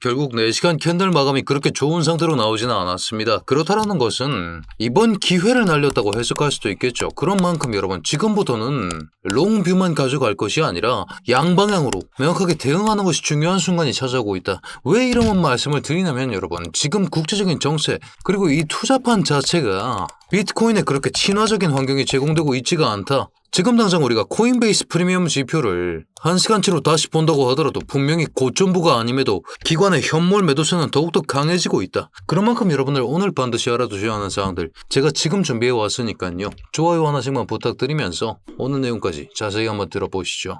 결국 4시간 캔들 마감이 그렇게 좋은 상태로 나오지는 않았습니다. 그렇다라는 것은 이번 기회를 날렸다고 해석할 수도 있겠죠. 그런 만큼 여러분 지금부터는 롱뷰만 가져갈 것이 아니라 양방향으로 명확하게 대응하는 것이 중요한 순간이 찾아오고 있다. 왜 이런 말씀을 드리냐면 여러분 지금 국제적인 정세 그리고 이 투자판 자체가 비트코인에 그렇게 친화적인 환경이 제공되고 있지가 않다. 지금 당장 우리가 코인베이스 프리미엄 지표를 1시간치로 다시 본다고 하더라도 분명히 고점부가 아님에도 기관의 현물 매도세는 더욱더 강해지고 있다. 그런 만큼 여러분들 오늘 반드시 알아두셔야 하는 사항들 제가 지금 준비해 왔으니까요. 좋아요 하나씩만 부탁드리면서 오늘 내용까지 자세히 한번 들어보시죠.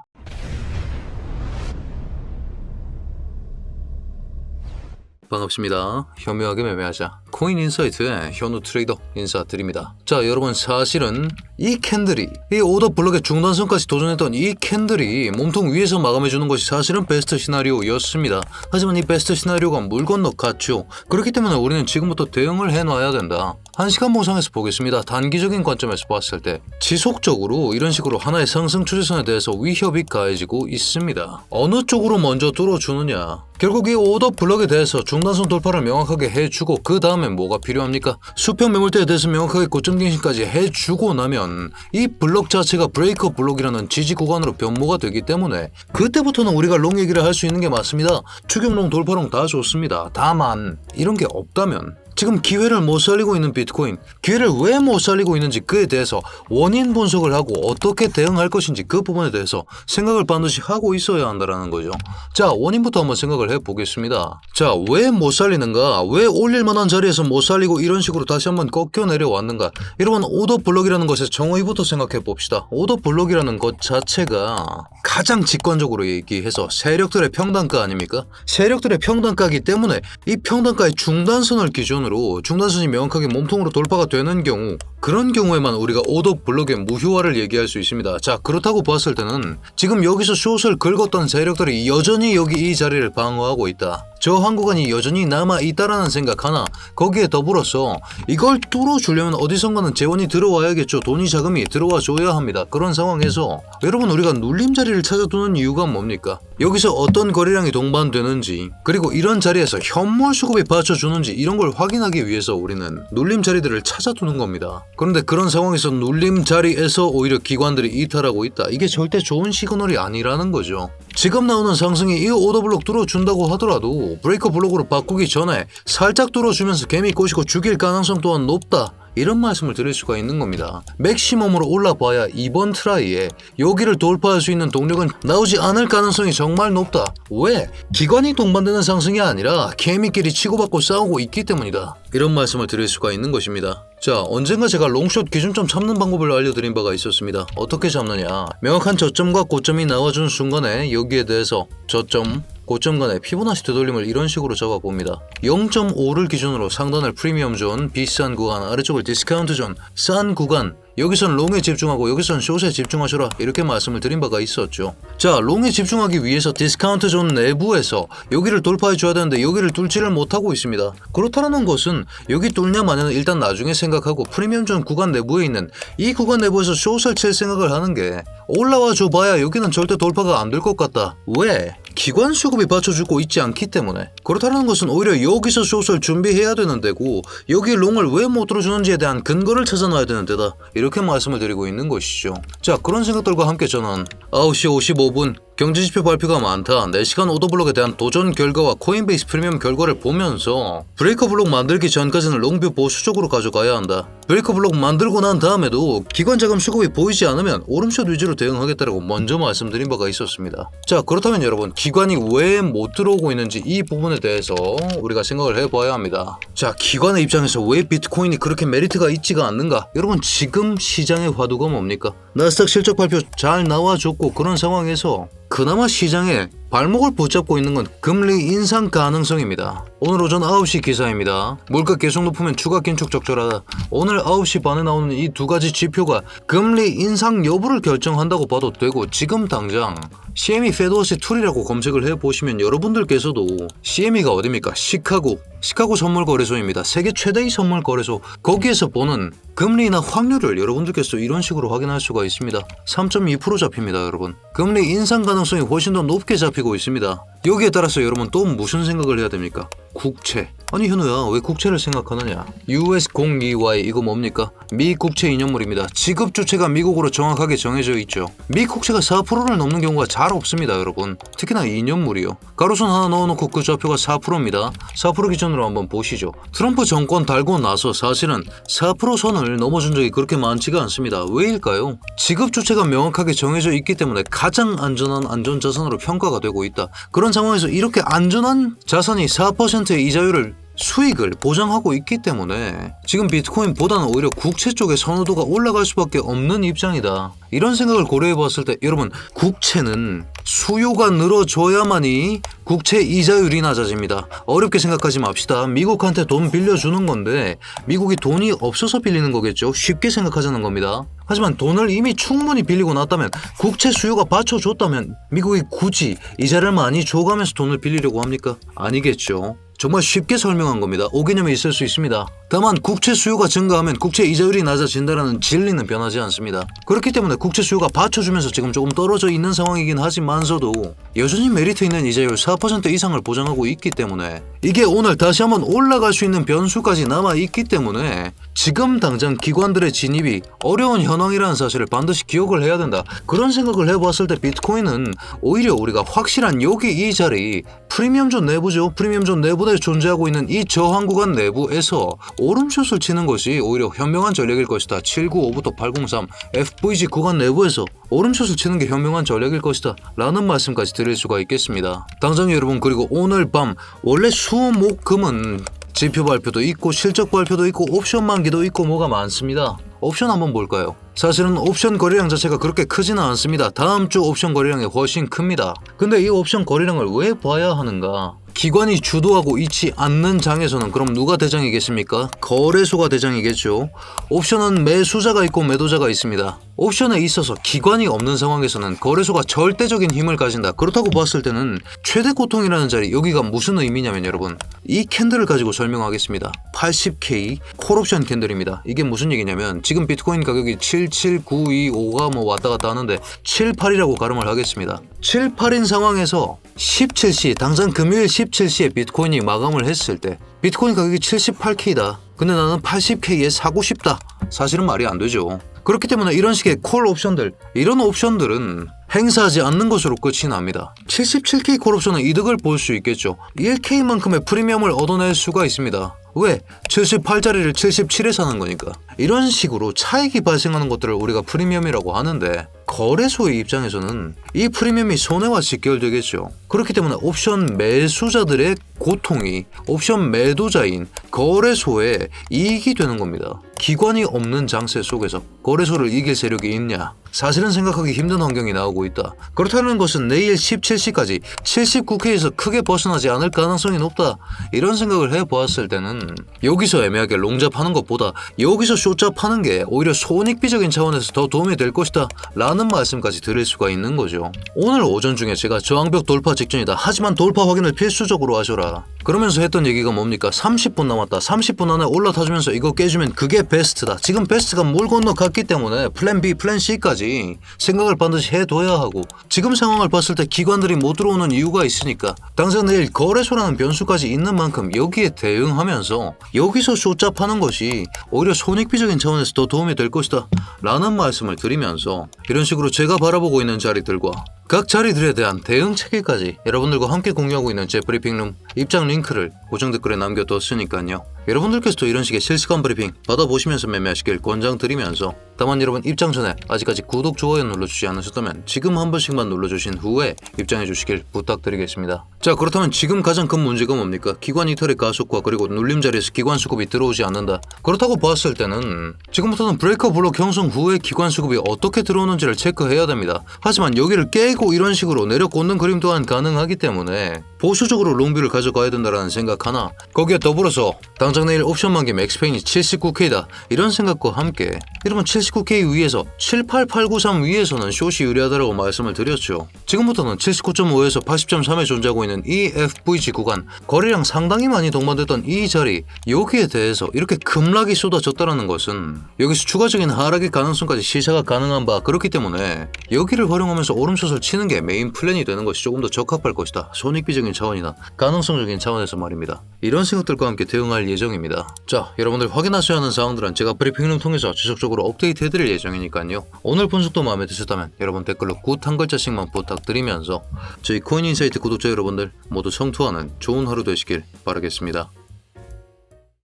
반갑습니다. 현명하게 매매하자 코인인사이트의 현우 트레이더 인사드립니다. 자 여러분 사실은 이 캔들이 이 오더 블록의 중단선까지 도전했던 이 캔들이 몸통 위에서 마감해주는 것이 사실은 베스트 시나리오였습니다. 하지만 이 베스트 시나리오가 물 건너 갔죠. 그렇기 때문에 우리는 지금부터 대응을 해놔야 된다. 1시간 모상에서 보겠습니다. 단기적인 관점에서 봤을 때 지속적으로 이런 식으로 하나의 상승 추세선에 대해서 위협이 가해지고 있습니다. 어느 쪽으로 먼저 뚫어주느냐. 결국 이 오더 블록에 대해서 중단선 돌파를 명확하게 해주고 그 다음에 뭐가 필요합니까? 수평 매물대에 대해서 명확하게 고점 갱신까지 해주고 나면 이 블록 자체가 브레이커 블록이라는 지지 구간으로 변모가 되기 때문에 그때부터는 우리가 롱 얘기를 할 수 있는 게 맞습니다. 추격롱 돌파롱 다 좋습니다. 다만 이런 게 없다면 지금 기회를 못 살리고 있는 비트코인, 기회를 왜 못 살리고 있는지 그에 대해서 원인 분석을 하고 어떻게 대응할 것인지 그 부분에 대해서 생각을 반드시 하고 있어야 한다는 거죠. 자, 원인부터 한번 생각을 해보겠습니다. 자, 왜 못 살리는가? 왜 올릴 만한 자리에서 못 살리고 이런 식으로 다시 한번 꺾여 내려왔는가? 여러분, 오더 블록이라는 것의 정의부터 생각해 봅시다. 오더 블록이라는 것 자체가 가장 직관적으로 얘기해서 세력들의 평단가 아닙니까? 세력들의 평단가이기 때문에 이 평단가의 중단선을 기준으로 중단선이 명확하게 몸통으로 돌파가 되는 경우 그런 경우에만 우리가 오더 블록의 무효화를 얘기할 수 있습니다. 자 그렇다고 봤을 때는 지금 여기서 숏을 긁었던 세력들이 여전히 여기 이 자리를 방어하고 있다. 저항 구간이 여전히 남아있다라는 생각 하나 거기에 더불어서 이걸 뚫어주려면 어디선가는 재원이 들어와야겠죠. 돈이 자금이 들어와 줘야 합니다. 그런 상황에서 여러분 우리가 눌림 자리를 찾아두는 이유가 뭡니까? 여기서 어떤 거래량이 동반되는지 그리고 이런 자리에서 현물 수급이 받쳐주는지 이런 걸 확인하기 위해서 우리는 눌림 자리들을 찾아두는 겁니다. 그런데 그런 상황에서 눌림 자리에서 오히려 기관들이 이탈하고 있다. 이게 절대 좋은 시그널이 아니라는 거죠. 지금 나오는 상승이 이 오더 블록 뚫어준다고 하더라도 브레이커 블록으로 바꾸기 전에 살짝 뚫어주면서 개미 꼬시고 죽일 가능성 또한 높다. 이런 말씀을 드릴 수가 있는 겁니다. 맥시멈으로 올라봐야 이번 트라이에 여기를 돌파할 수 있는 동력은 나오지 않을 가능성이 정말 높다. 왜? 기관이 동반되는 상승이 아니라 개미끼리 치고받고 싸우고 있기 때문이다. 이런 말씀을 드릴 수가 있는 것입니다. 자, 언젠가 제가 롱숏 기준점 잡는 방법을 알려드린 바가 있었습니다. 어떻게 잡느냐. 명확한 저점과 고점이 나와준 순간에 여기에 대해서 저점, 고점 간의 피보나치 되돌림을 이런 식으로 잡아봅니다. 0.5를 기준으로 상단을 프리미엄 존, 비싼 구간, 아래쪽을 디스카운트 존, 싼 구간 여기선 롱에 집중하고 여기선 숏에 집중하셔라 이렇게 말씀을 드린 바가 있었죠. 자, 롱에 집중하기 위해서 디스카운트 존 내부에서 여기를 돌파해 줘야 되는데 여기를 뚫지를 못하고 있습니다. 그렇다는 것은 여기 뚫냐 마냐는 일단 나중에 생각하고 프리미엄 존 구간 내부에 있는 이 구간 내부에서 숏을 칠 생각을 하는 게 올라와 줘 봐야 여기는 절대 돌파가 안 될 것 같다. 왜? 기관 수급이 받쳐주고 있지 않기 때문에. 그렇다는 것은 오히려 여기서 숏을 준비해야 되는 데고 여기 롱을 왜 못 들어주는지에 대한 근거를 찾아놔야 되는 데다. 이렇게 말씀을 드리고 있는 것이죠. 자, 그런 생각들과 함께 저는 9시 55분 경제지표 발표가 많다. 4시간 오더블록에 대한 도전 결과와 코인베이스 프리미엄 결과를 보면서 브레이커 블록 만들기 전까지는 롱뷰 보수적으로 가져가야 한다. 브레이커 블록 만들고 난 다음에도 기관 자금 수급이 보이지 않으면 오름숏 위주로 대응하겠다라고 먼저 말씀드린 바가 있었습니다. 자, 그렇다면 여러분 기관이 왜 못 들어오고 있는지 이 부분에 대해서 우리가 생각을 해봐야 합니다. 자, 기관의 입장에서 왜 비트코인이 그렇게 메리트가 있지가 않는가? 여러분 지금 시장의 화두가 뭡니까? 나스닥 실적 발표 잘 나와줬고 그런 상황에서 그나마 시장에 발목을 붙잡고 있는 건 금리 인상 가능성입니다. 오늘 오전 9시 기사입니다. 물가 계속 높으면 추가 긴축 적절하다. 오늘 9시 반에 나오는 이 두 가지 지표가 금리 인상 여부를 결정한다고 봐도 되고 지금 당장 CME 페드워치 툴이라고 검색을 해보시면 여러분들께서도 CME가 어딥니까? 시카고 선물거래소입니다. 세계 최대의 선물거래소. 거기에서 보는 금리나 확률을 여러분들께서 이런 식으로 확인할 수가 있습니다. 3.2% 잡힙니다, 여러분. 금리 인상 가능성이 훨씬 더 높게 잡히고 있습니다. 여기에 따라서 여러분 또 무슨 생각을 해야 됩니까? 국채. 아니 현우야 왜 국채를 생각하느냐? US02Y 이거 뭡니까? 미 국채 인연물입니다. 지급 주체가 미국으로 정확하게 정해져 있죠. 미 국채가 4%를 넘는 경우가 잘 없습니다 여러분. 특히나 인연물이요. 가로선 하나 넣어놓고 그 좌표가 4%입니다. 4% 기준으로 한번 보시죠. 트럼프 정권 달고 나서 사실은 4% 선을 넘어준 적이 그렇게 많지가 않습니다. 왜일까요? 지급 주체가 명확하게 정해져 있기 때문에 가장 안전한 안전자산으로 평가가 되고 있다. 그런 상황에서 이렇게 안전한 자산이 4%의 이자율을 수익을 보장하고 있기 때문에 지금 비트코인보다는 오히려 국채 쪽의 선호도가 올라갈 수밖에 없는 입장이다. 이런 생각을 고려해 봤을 때 여러분 국채는 수요가 늘어줘야만이 국채 이자율이 낮아집니다. 어렵게 생각하지 맙시다. 미국한테 돈 빌려주는 건데 미국이 돈이 없어서 빌리는 거겠죠. 쉽게 생각하자는 겁니다. 하지만 돈을 이미 충분히 빌리고 났다면 국채 수요가 받쳐줬다면 미국이 굳이 이자를 많이 줘가면서 돈을 빌리려고 합니까? 아니겠죠. 정말 쉽게 설명한 겁니다. 오개념이 있을 수 있습니다. 다만 국채 수요가 증가하면 국채 이자율이 낮아진다는 진리는 변하지 않습니다. 그렇기 때문에 국채 수요가 받쳐주면서 지금 조금 떨어져 있는 상황이긴 하지만서도 여전히 메리트 있는 이자율 4% 이상을 보장하고 있기 때문에 이게 오늘 다시 한번 올라갈 수 있는 변수까지 남아있기 때문에 지금 당장 기관들의 진입이 어려운 현황이라는 사실을 반드시 기억을 해야 된다. 그런 생각을 해봤을 때 비트코인은 오히려 우리가 확실한 여기 이 자리 프리미엄존 내부죠. 프리미엄존 내부에 존재하고 있는 이 저항 구간 내부에서 오름슛을 치는 것이 오히려 현명한 전략일 것이다. 795부터 803 FVG 구간 내부에서 오름슛을 치는 게 현명한 전략일 것이다 라는 말씀까지 드릴 수가 있겠습니다. 당장 여러분 그리고 오늘 밤 원래 수목금은 지표 발표도 있고 실적 발표도 있고 옵션 만기도 있고 뭐가 많습니다. 옵션 한번 볼까요? 사실은 옵션 거래량 자체가 그렇게 크지는 않습니다. 다음 주 옵션 거래량이 훨씬 큽니다. 근데 이 옵션 거래량을 왜 봐야 하는가? 기관이 주도하고 있지 않는 장에서는 그럼 누가 대장이겠습니까? 거래소가 대장이겠죠. 옵션은 매수자가 있고 매도자가 있습니다. 옵션에 있어서 기관이 없는 상황에서는 거래소가 절대적인 힘을 가진다. 그렇다고 봤을 때는 최대 고통이라는 자리 여기가 무슨 의미냐면 여러분 이 캔들을 가지고 설명하겠습니다. 80K 콜옵션 캔들입니다. 이게 무슨 얘기냐면 지금 비트코인 가격이 77925가 뭐 왔다 갔다 하는데 78이라고 가름을 하겠습니다. 78인 상황에서 17시 당장 금요일 17시에 비트코인이 마감을 했을 때 비트코인 가격이 78K다. 근데 나는 80K에 사고 싶다. 사실은 말이 안 되죠. 그렇기 때문에 이런 식의 콜 옵션들, 이런 옵션들은 행사하지 않는 것으로 끝이 납니다. 77K 콜 옵션은 이득을 볼 수 있겠죠. 1K만큼의 프리미엄을 얻어낼 수가 있습니다. 왜? 78짜리를 77에 사는 거니까. 이런 식으로 차익이 발생하는 것들을 우리가 프리미엄이라고 하는데 거래소의 입장에서는 이 프리미엄이 손해와 직결되겠죠. 그렇기 때문에 옵션 매수자들의 고통이 옵션 매도자인 거래소에 이익이 되는 겁니다. 기관이 없는 장세 속에서 거래소를 이길 세력이 있냐? 사실은 생각하기 힘든 환경이 나오고 있다. 그렇다는 것은 내일 17시까지 79K에서 크게 벗어나지 않을 가능성이 높다. 이런 생각을 해보았을 때는 여기서 애매하게 롱잡하는 것보다 여기서 숏잡하는 게 오히려 손익비적인 차원에서 더 도움이 될 것이다 라는 말씀까지 드릴 수가 있는 거죠. 오늘 오전 중에 제가 저항벽 돌파 직전이다. 하지만 돌파 확인을 필수적으로 하셔라. 그러면서 했던 얘기가 뭡니까? 30분 남았다. 30분 안에 올라타주면서 이거 깨주면 그게 베스트다. 지금 베스트가 물 건너갔기 때문에 플랜 B, 플랜 C까지 생각을 반드시 해둬야 하고 지금 상황을 봤을 때 기관들이 못 들어오는 이유가 있으니까 당장 내일 거래소라는 변수까지 있는 만큼 여기에 대응하면서 여기서 숏잡하는 것이 오히려 손익비적인 차원에서 더 도움이 될 것이다 라는 말씀을 드리면서 이런 식으로 제가 바라보고 있는 자리들과 각 자리들에 대한 대응 체계까지 여러분들과 함께 공유하고 있는 제 브리핑룸 입장 링크를 고정 댓글에 남겨뒀으니까요. 여러분들께서도 이런 식의 실시간 브리핑 받아보시면서 매매하시길 권장드리면서 다만 여러분 입장 전에 아직까지 구독, 좋아요 눌러주지 않으셨다면 지금 한 번씩만 눌러주신 후에 입장해주시길 부탁드리겠습니다. 자, 그렇다면 지금 가장 큰 문제가 뭡니까? 기관 이탈의 가속과 그리고 눌림 자리에서 기관 수급이 들어오지 않는다. 그렇다고 봤을 때는 지금부터는 브레이커 블록 형성 후에 기관 수급이 어떻게 들어오는지를 체크해야 됩니다. 하지만 여기를 깨고 이런 식으로 내려꽂는 그림 또한 가능하기 때문에 보수적으로 롱뷰를 가져가야 된다는 생각 하나, 거기에 더불어서 당장 당장 내일 옵션 만기 맥스페인이 79K다 이런 생각과 함께 여러분 79K 위에서 78893 위에서는 숏이 유리하다고 말씀을 드렸죠. 지금부터는 79.5에서 80.3에 존재하고 있는 이 FVG 구간 거래량 상당히 많이 동반됐던 이 자리 여기에 대해서 이렇게 급락이 쏟아졌다는 것은 여기서 추가적인 하락의 가능성까지 시사가 가능한 바 그렇기 때문에 여기를 활용하면서 오름샷을 치는 게 메인 플랜이 되는 것이 조금 더 적합할 것이다. 손익비적인 차원이나 가능성적인 차원에서 말입니다. 이런 생각들과 함께 대응할 예정입니다. 자, 여러분들 확인하셔야 하는 사항들은 제가 브리핑을 통해서 지속적으로 업데이트 해드릴 예정이니까요. 오늘 분석도 마음에 드셨다면 여러분 댓글로 굿 한 글자씩만 부탁드리면서 저희 코인인사이트 구독자 여러분들 모두 성투하는 좋은 하루 되시길 바라겠습니다.